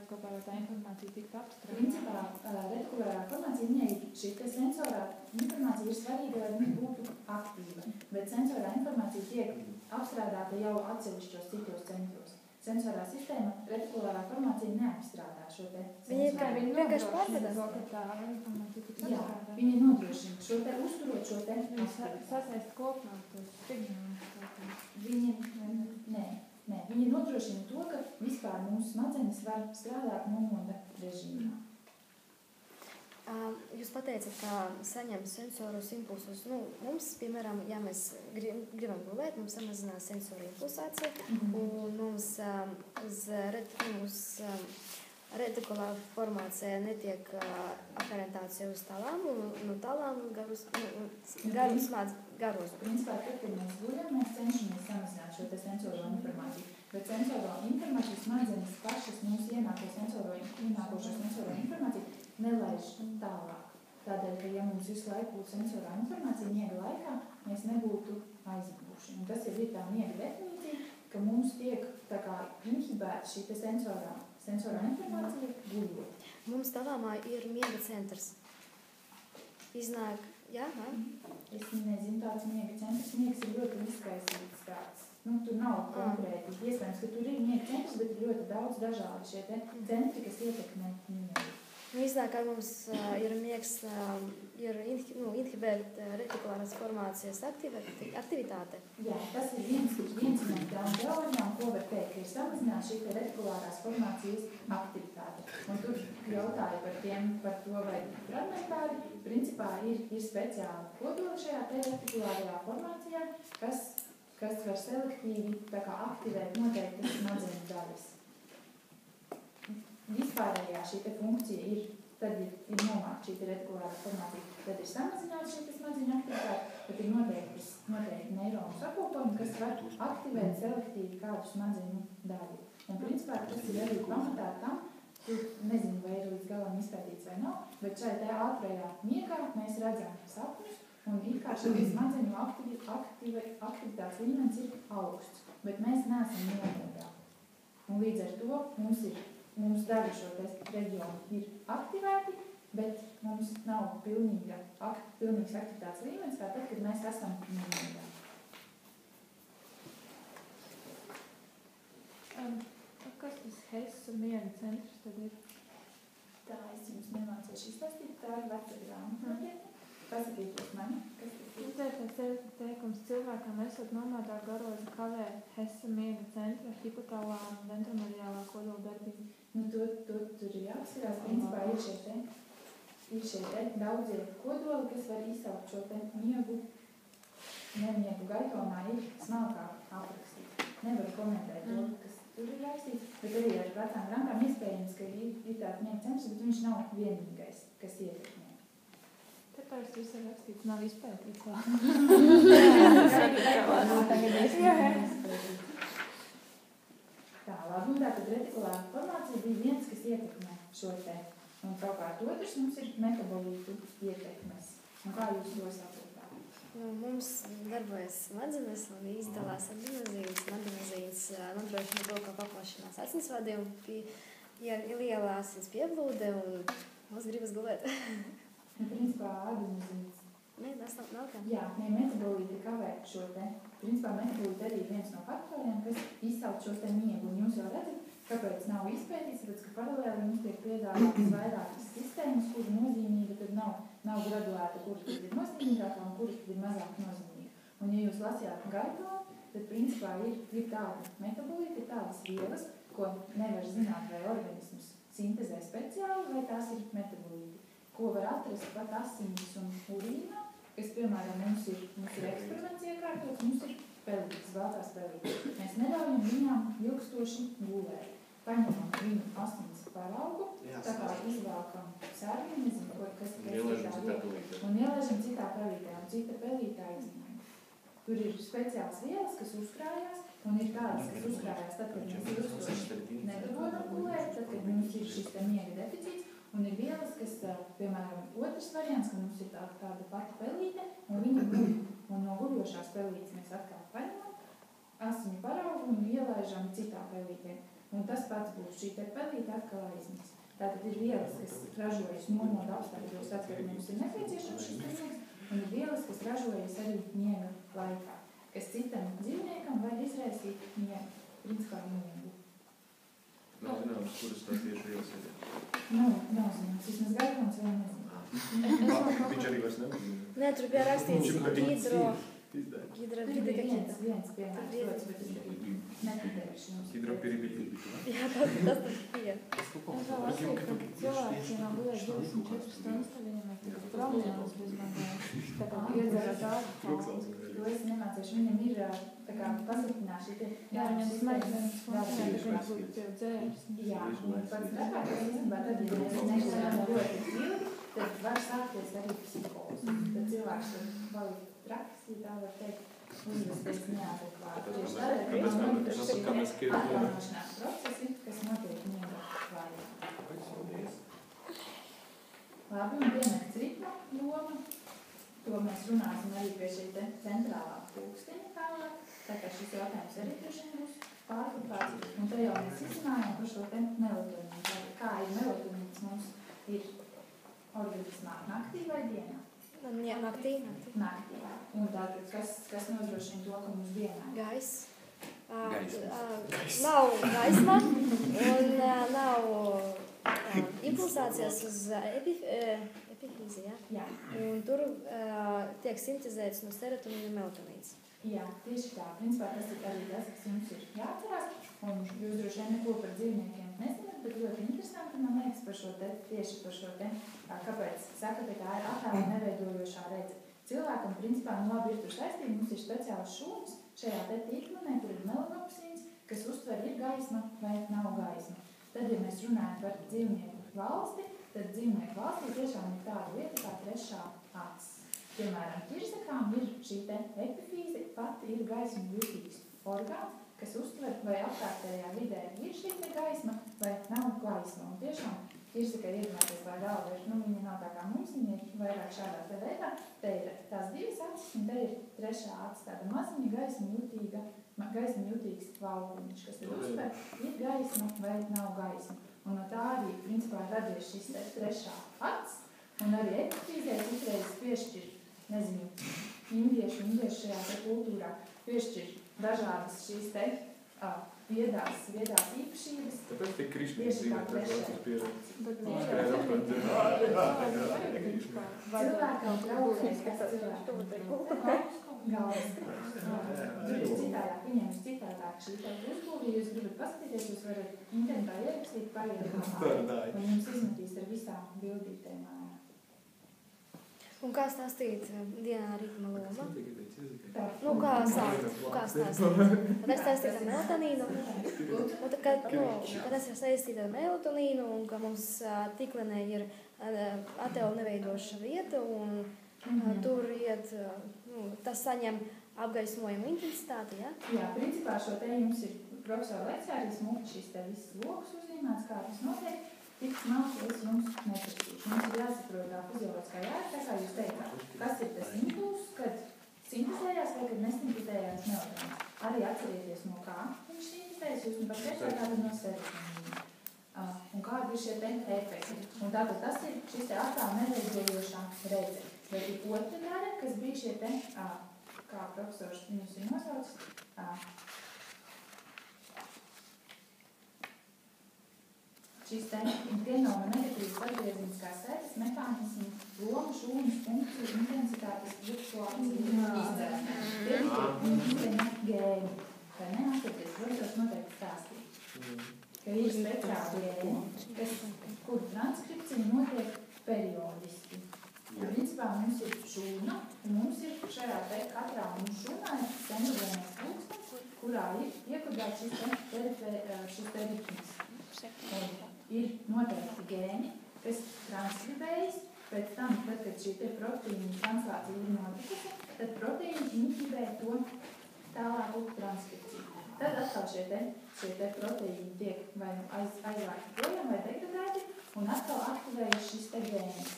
kaut kā tā informācija tiktu apstrādāta? Principā, retikulārā formācija, viņai šī sensorā informācija ir svarīga, lai viņa būtu aktīva, bet sensorā informācija tiek apstrādāta jau atsevišķos citos centros. Sensorā sistēma retikulārā formācija neapstrādā šo te sensoru. Viņi vienkārši pārvada to, ka tā informācija tiks apstrādāta. Jā, viņi nodrošina šo te, uzturot šo te Viņi sasaist kopā tos signālus. Viņi nodrošina to, ka vispār mūsu smadzenes var strādāt nomoda režīmā. Jūs pateicat, ka saņem sensorus impulsus. Mums, piemēram, ja mēs gribam gulēt, mums samazinās sensoru impulsācija, un mums uz retikulārā formācija netiek aferentācija uz talāmu, no talāmu garos. Principā, tad, kad mēs guļam, mēs cenšamies samazināt šo te sensoro informāciju, bet sensoro informāciju smadzenes pašas mūsu ienākošo sensoro informāciju nelaiž tālāk. Tādēļ, ka ja mums visu laiku būtu sensorā informācija miega laikā, mēs nebūtu aizmiguši. Un tas jau ir tā miega definīcija, ka mums tiek tā kā inhibēta šī te sensorā informācija guļot. Mums talāmā ir miega centrs. Iznāk, jā? Es nezinu tāds miega centrs. Miegs ir ļoti izskaisīts tāds. Tur nav konkrēti. Iespējams, ka tur ir miega centrs, bet ir ļoti daudz dažādi šie te centri, kas ietekmē miegu. Iznāk, ka mums ir miegs, ir inhibēt retikulārās formācijas aktivitāte. Jā, tas ir viens no tām teorijām, ko var teikt, ka ir samazināt šī retikulārās formācijas aktivitāte. Un tur jautāja par to, vai fragmentāri, principā ir speciāli kodoli šajā retikulārajā formācijā, kas var selektīvi aktivēt noteiktas smadzeņu daļas. Vispārējā šī te funkcija ir, tad ir nomākt šī te retikulārā formācija, tad ir samazināt šī te smadzeņu aktivitāte, tad ir noteikti neironu sakopojumi, kas var aktivēt selektīvi kādu smadzeņu daļu. Un principā tas ir arī pamatā tam, nezinu, vai ir līdz galam izpētīts vai nav, bet šai te ātrajā miegā mēs redzam sapņus, un it kā šī smadzeņu aktivitātes līmenis ir augsts, bet mēs neesam nomodā. Un līdz ar to mums daži šo reģionu ir aktivēti, bet mums nav pilnīgs aktivitātes līmenis, kā tad, kad mēs esam nomodā. Kas tas Hessa miega centrs tad ir? Tā es jums nemācīšu izstāstīt, tā ir veca grāmata. Pasakītos mani, kas tas ir? Tas teikums cilvēkam esot nomodā garos kavē Hessa miega centra hipotalāma ventromediālā kodola darbība. Tur ir jāapskatās, principā ir šie daudzie kodoli, kas var izsaukt šo te miegu. Nemiegu gaitomā ir smalkāk aprakstīts. Nevaru komentēt to, kas tur ir rakstīts, bet arī ar vecām grāmatām iespējams, ka ir tāds miega centrs, bet viņš nav vienīgais, kas ietekmē. Tāpēc viss ir rakstīts, nav izpētīts. Tā, labi, un tātad retikulāra formācija bija viens, kas ietekmē šo te. Un savukārt otrs mums ir metabolītu ietekmes. Un kā jūs to saprotat? Mums darbojas smadzenes un izdalās adenozīns. Adenozīns nodrošina to, ka paplašinās asinsvadi un ir liela asins pieplūde un mums gribas gulēt. Principā adenozīns. Nē, tas nav tā. Jā, metabolīti kavē šo te. Principā metabolīti arī viens no faktoriem, kas izsauc šo te miegu. Un jūs jau redzat, kāpēc nav izpētīts, tāpēc, ka paralēli mums tiek piedāvātas vairākas sistēmas, kuru nozīmība tad nav graduēta, kuras tad ir nozīmīgākā un kuras tad ir mazāk nozīmīga. Un ja jūs lasījāt gaitonu, tad principā ir tādi metabolīti, ir tādas vielas, ko nevar zināt, vai organisms sintezē speciāli, vai tās ir metabolīti, ko var atrast pat asinis un urīnā, kas, piemēram, mums ir eksperiments iekārtots, mums ir pelītes, baltās pelītes. Mēs neļaujam viņām ilgstoši gulēt. Paņemam viņu asins paraugu, tā kā izvākam sērgi, nezinu, kas ir tā, un ielaižam citā pelītē, un cita pelītē izņem. Tur ir speciāls vielas, kas uzkrājās, un ir tādas, kas uzkrājās tad, kad mēs ilgstoši nedabonam gulēt, tad, kad mums ir šis te miega deficīts, un ir vielas, kas, piemēram, otrs variants, ka mums ir tāda pati pelīte, un viņa guļ. Un no guļošās pelītes mēs atkal paņemam asiņu paraugu un ielaižam citā pelītē. Un tas pats būs šī te pelīte atkal aizmigs. Tātad ir vielas, kas ražojas nomoda apstākļos, tad, kad mums ir nepieciešams šis miegs, un ir vielas, kas ražojas arī miega laikā, kas citam dzīvniekam var izraisīt miegu, principā miegu. Nav zināms, kuras tās tieši vielas ir. Nav zināms, vismaz Gaikons vēl nezinu. Viņš arī vairs nezina. Nē, tur bija rakstīts Tur bija viens piemērs, protams, bet es nepatēkšu jums. Hidropiribilīti. Jā, tas bija. Es vēl lasīju, ka cilvēki, ja nav gulējuši 24 stundas, tad viņam ir tādas problēmas bezmazliet. Tā kā piedzerot alkoholu. To es nemācīšu, viņam ir tā kā pasliktināt šī te... Jā, viņam smadzenes funkcionē, ka viņš būtu jau dzērs. Jā, un pats darbākais īstenībā tad, ja mēs negribam ļoti ilgi, tad var sākties arī psihozi. Tad cilvēks var palikt traks, ja tā var teikt, uzvesties neadekvāti. Tieši tādēļ, ka mums notiek šī atjaunošanās procesi, kas notiek miega vājā. Labi, un pienāks ritma loma. To mēs runāsim arī pie šī centrālā pulksteņa tālāk. Tā kā šis jautājums arī droši vien būs pārklāts. Un te jau mēs izrunājām par šo te melatonīnu. Kā ir melatonīns mums ir organismā naktī vai dienā? Jā, naktī. Naktī. Un tātad, kas nodrošina to, ka mums dienā ir? Gaiss. Nav gaisma un nav impulsācijas uz epifīzi, jā? Jā. Un tur tiek sintezēts no serotonīna un melatonīns. Jā, tieši tā. Principā tas ir arī tas, kas jums ir jāatcerās. Un jūs droši vien neko par dzīvniekiem nezināt, bet ļoti interesanti, man liekas, par šo te, tieši par šo te, kāpēc saka, ka tā ir attēla neveidojošā redze. Cilvēkam, principā, labi ir tur saistība, mums ir speciāls šūns šajā te tīkmenē, kur ir melanopsīns, kas uztver, ir gaisma vai nav gaisma. Tad, ja mēs runājam par dzīvnieku valsti, tad dzīvnieku valstī tiešām ir tāda lieta kā trešā acis. Piemēram, ķirzakām ir šī te epifīze, pati ir gaismu jutīgs orgāns, kas uztver, vai apkārtējā vidē ir šī te gaisma, vai nav gaisma. Un tiešām ķirzakai iedomāties, lai galva ir, viņa nav tā kā mums, viņa ir vairāk šādā te veidā. Te ir tās divas acis, un te ir trešā acis, tāda maziņa gaismu jutīgs valkumiņš, kas ir uztver, ir gaisma vai nav gaisma. Un no tā arī, principā, radies šis te trešā acis, un arī epifīzē citreiz piešķir, nezinu, indiešu šajā te kultūrā, piešķir dažādas šīs te viedās īpašības. Tāpēc tik Krišņas dzīvē, tā kā tas pieredz. Cilvēkam traucēs, kas cilvēkam galvas. Tur ir citādāk, viņiem ir citādāk šī te uzbūve. Ja jūs gribat paskatīties, jūs varat internetā ierakstīt paiedamā. Un jums izmetīs ar visām bildītēm. Un kā stāstīt dienā ritma loma? Nu, kā stāstīt? Tad es stāstīju ar melatonīnu. Un kad es saistīju ar melatonīnu un ka mums tīklenē ir attēlu neveidoša vieta un tur iet, tas saņem apgaismojumu intensitāti, jā? Jā, principā šo te jums ir profesora lekcijā arī smuki šis te viss loks uzzīmēts, kā tas notiek. Tik smalki es jums neprasīšu. Mums ir jāsaprot tā fizioloģiskā jēga, tā kā jūs teicāt, kas ir tas impulss, kad sintezējās vai kad nesintetējās melatonīns. Arī atcerieties, no kā viņš sintezējas, jūs pat teicāt tāda no serotonīna. Un kādi ir šie te efekti. Un tātad tas ir šis te attēlu neveidojošā redze. Bet ir otra daļa, kas bija šie te, kā profesors viņus ir nosaucis, šīs te genoma negatīvas atgriezeniskās sēdes mehānismu, lomu, šūnas, funkciju, intensitātes, fluktuācijas izdarāšanas. Tie ir gēni. Vai ne? Atcerieties, profesors noteikti stāstīt. Ka ir speciāli gēni, kur transkripcija notiek periodiski. Principā mums ir šūna, un mums ir šajā te katrā mums šūnā ir centrālais pulkstenis, kurā ir iekodēts šis te ritms. Ir noteikti gēni, kas transkribējas, pēc tam, tad, kad šī te proteīna translācija ir notikusi, tad proteīni inhibē to tālāku transkripciju. Tad atkal šie te proteīni tiek vai aizvākti projām vai degradēti, un atkal aktivējas šis te gēnis.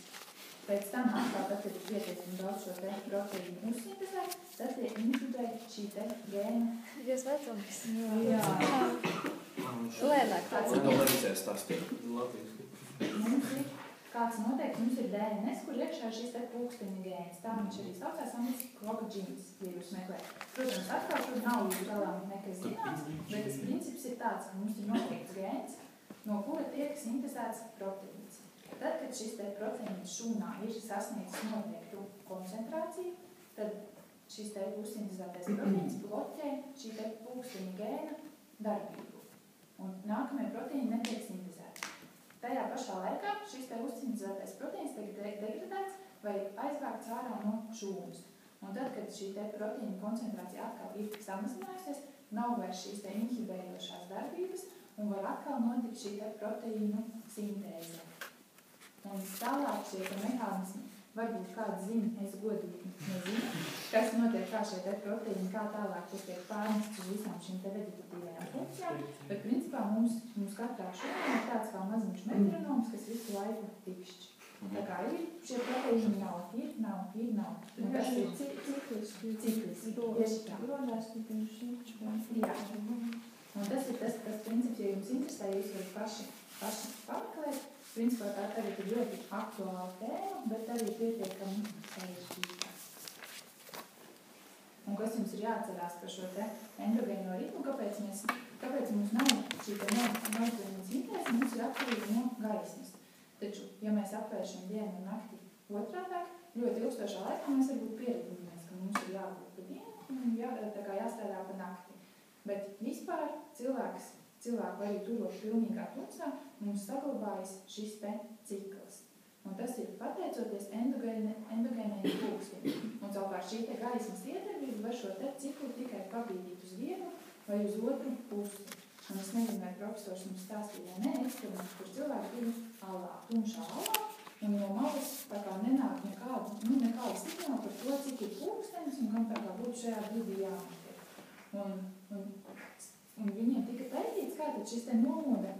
Pēc tam atkal, tad, kad ir pietiekami daudz šo te proteīnu uzsintezē, tad tiek inhibē šī te gēna. Jūs vecums. Jā. Lēnāk. Lai to nevisēs tās tie. Mums ir kāds noteikti, mums ir DNS, kur iekšā ir šis te pulksteņa gēns. Tā viņš arī saucās angliski clock genes, ja jūs meklējat. Protams, atkal tur nav līdz galām nekas zināms, bet tas princips ir tāds, ka mums ir noteikts gēns, no kura tiek sintezēts proteīns. Tad, kad šis te proteīns šūnā ir sasniedzis noteiktu koncentrāciju, tad šis te uzsintezētais proteīns bloķē šī te pulksteņa gēna darbību. Un nākamie proteīni netiek sintezēti. Tajā pašā laikā šis te uzsintezētais proteīns tiek degradēts vai aizvākts ārā no šūnas. Un tad, kad šī te proteīna koncentrācija atkal ir samazinājusies, nav vairs šīs te inhibējošās darbības un var atkal notikt šī te proteīnu sintēze. Un tālāk šie te mehānismi, varbūt kāds zina, es godīgi nezinu, kas notiek, kā šie te proteīni, kā tālāk tas tiek pārnests uz visām šīm te vegetatīvajām funkcijām, bet principā mums katrā šūnā ir tāds kā maziņš metronoms, kas visu laiku tikšķi. Tā kā ir šie proteīni nav. Un tas ir cikliski. Tieši tā. Jā. Un tas ir tas princips, ja jums interesē, jūs varat paši pameklēt. Principā tā tagad ir ļoti aktuāla tēma, bet arī pietiekami sarežģīta. Un kas jums ir jāatcerās par šo te endogēno ritmu, kāpēc mums nav šī te melatoņina sintēze, mums ir atkarīga no gaismas. Taču, ja mēs apvēršam dienu un nakti otrādāk, ļoti ilgstošā laikā mēs varbūt pieredzinamies, ka mums ir jābūt pa dienu un jāstrādā pa nakti. Bet vispār cilvēku arī turot pilnīgā tumsā, mums saglabājas šis te cikls. Un tas ir pateicoties endogēnajiem pulksteņiem. Un savukārt šī te gaismas iedarbība var šo te ciklu tikai pabīdīt uz vienu vai uz otru pusi. Un es nezinu, vai profesors mums stāstīja, ne, eksperiments, kur cilvēki ir tumšā alā, un no malas tā kā nenāk nekāda signāla par to, cik ir pulkstenis un kam tā kā būtu šajā brīdī jānotiek. Un viņiem tika pētīts, kā tad šis te nomoda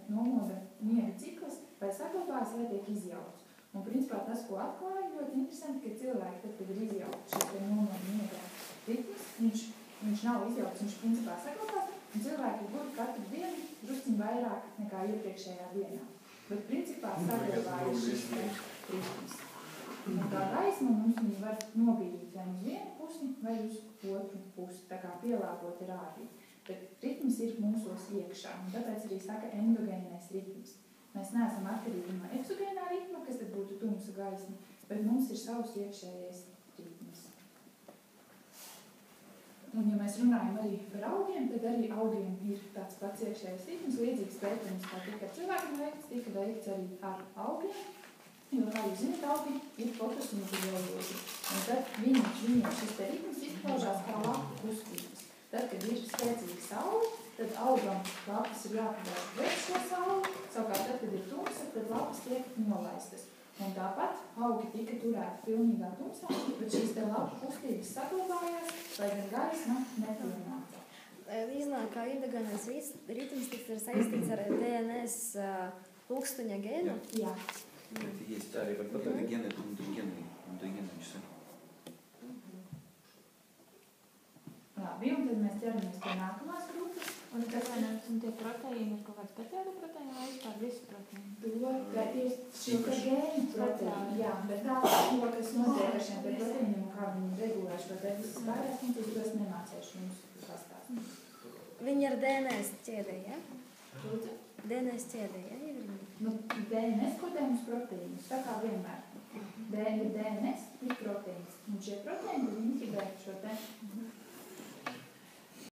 miega cikls vai saglabājas vai tiek izjaukts. Un principā tas, ko atklāja, ļoti interesanti, ka cilvēki, tad, kad ir izjaukts šis te nomoda miega ritms, viņš nav izjaukts, viņš principā saglabās, un cilvēki guļ katru dienu drusciņ vairāk nekā iepriekšējā dienā. Bet principā saglabājas šis te ritms. Un tā gaisma mums viņi var nobīdīt vai uz vienu pusi vai uz otru pusi, tā kā pielāgoti rādi. Bet ritms ir mūsos iekšā, un tāpēc arī saka endogēnais ritms. Mēs neesam atkarīgi no eksogēnā ritma, kas tad būtu tumsa gaisma, bet mums ir savs iekšējais ritms. Un ja mēs runājam arī par augiem, tad arī augiem ir tāds pats iekšējais ritms, līdzīgs pētījums, kā tika tika veikts arī ar augiem, jo, kā jūs zināt, augi ir fotosintēzējoši. Un tad viņiem šis te ritms izpaužās kā lapu kustības. Tad, kad ir spēcīga saule, tad augam lapas ir jāpadara pret šo sauli, savukārt tad, kad ir tumsa, tad lapas tiek nolaistas. Un tāpat augi tika turēti pilnīgā tumsā, bet šīs te lapu kustības saglabājās, lai gan gaisma nepienāca. Iznāk, kā endogēnais ritms ir saistīts ar DNS pulksteņa gēnu? Jā. Есть arī par patogēnu un endogēnu все. Labi, un tad mēs ķeramies pie nākamās grupas. Un tie proteīni ir kaut kāds speciāli proteīni vai vispār visi proteīni? Tā ir šī gēnu proteīni, jā, bet tā, kas notiek ar šiem proteīniem, kā viņi regulē šo te visas pārējās funkcijas, to es nemācēšu jums pastāstīt. Viņi ir DNS ķēdē, ja? Lūdzu? DNS ķēdē, ja? DNS kodē mums proteīnus, tā kā vienmēr. DNS